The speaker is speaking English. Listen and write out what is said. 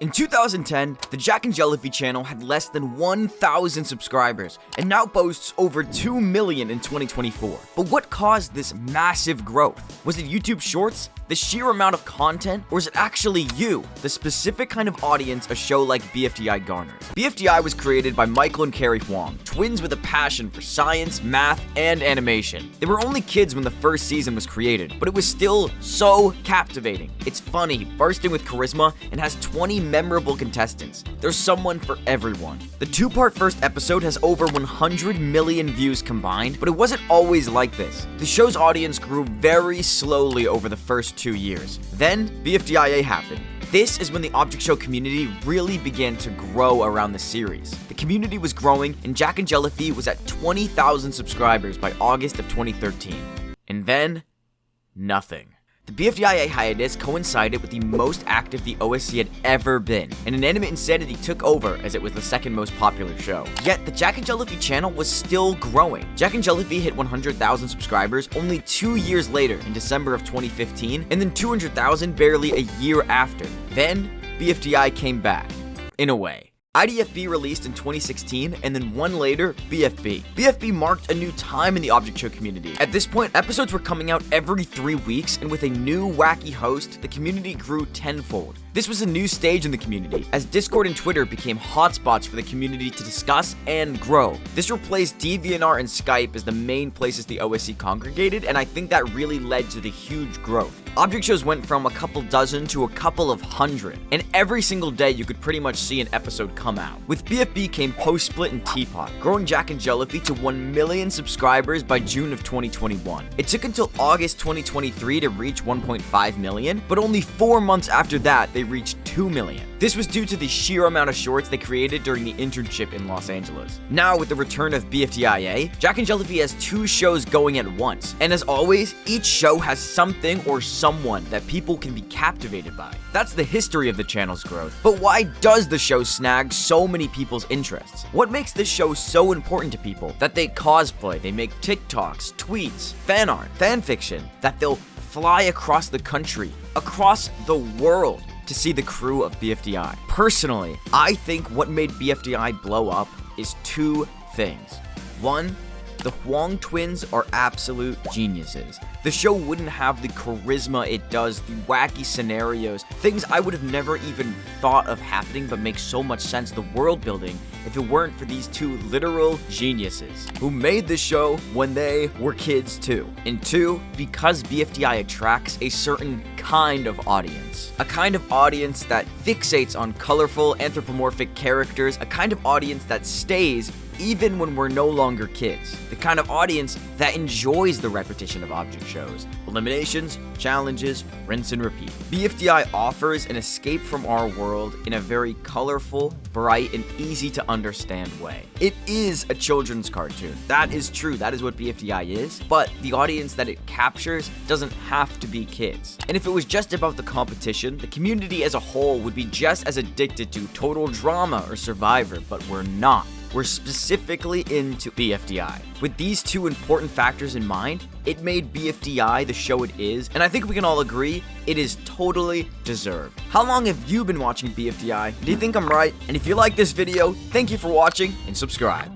In 2010, the Jack and Jellyfy channel had less than 1,000 subscribers and now boasts over 2 million in 2024. But what caused this massive growth? Was it YouTube Shorts, the sheer amount of content, or is it actually you, the specific kind of audience a show like BFDI garners? BFDI was created by Michael and Carrie Huang, twins with a passion for science, math, and animation. They were only kids when the first season was created, but it was still so captivating. It's funny, bursting with charisma, and has 20 memorable contestants. There's someone for everyone. The two-part first episode has over 100 million views combined, but it wasn't always like this. The show's audience grew very slowly over the first 2 years. Then, BFDIA happened. This is when the Object Show community really began to grow around the series. The community was growing, and Jack and Jellyfy was at 20,000 subscribers by August of 2013. And then, nothing. The BFDIA hiatus coincided with the most active the OSC had ever been, and Inanimate Insanity took over as it was the second most popular show. Yet, the Jack and Jellyfy channel was still growing. Jack and Jellyfy hit 100,000 subscribers only 2 years later in December of 2015, and then 200,000 barely a year after. Then, BFDI came back. In a way. IDFB released in 2016, and then one later, BFB. BFB marked a new time in the Object Show community. At this point, episodes were coming out every 3 weeks, and with a new wacky host, the community grew tenfold. This was a new stage in the community, as Discord and Twitter became hotspots for the community to discuss and grow. This replaced DeviantArt and Skype as the main places the OSC congregated, and I think that really led to the huge growth. Object shows went from a couple dozen to a couple of hundred, and every single day you could pretty much see an episode come out. With BFB came Post-Split and Teapot, growing Jack and Jellyfy to 1 million subscribers by June of 2021. It took until August 2023 to reach 1.5 million, but only 4 months after that they reached 2 million. This was due to the sheer amount of shorts they created during the internship in Los Angeles. Now, with the return of BFDIA, Jack and Jellyfy has 2 shows going at once, and as always, each show has something or someone that people can be captivated by. That's the history of the channel's growth. But why does the show snag so many people's interests? What makes this show so important to people? That they cosplay, they make TikToks, tweets, fan art, fan fiction, that they'll fly across the country, across the world, to see the crew of BFDI. Personally, I think what made BFDI blow up is 2 things. 1, the Huang twins are absolute geniuses. The show wouldn't have the charisma it does, the wacky scenarios, things I would have never even thought of happening but make so much sense, the world building, if it weren't for these 2 literal geniuses who made the show when they were kids too. And 2, because BFDI attracts a certain kind of audience. A kind of audience that fixates on colorful, anthropomorphic characters, a kind of audience that stays even when we're no longer kids. The kind of audience that enjoys the repetition of object shows. Eliminations, challenges, rinse and repeat. BFDI offers an escape from our world in a very colorful, bright, and easy to understand way. It is a children's cartoon. That is true. That is what BFDI is. But the audience that it captures doesn't have to be kids. And if it was just about the competition, the community as a whole would be just as addicted to Total Drama or Survivor, but we're not. We're specifically into BFDI. With these 2 important factors in mind, it made BFDI the show it is, and I think we can all agree it is totally deserved. How long have you been watching BFDI? Do you think I'm right? And if you like this video, thank you for watching and subscribe.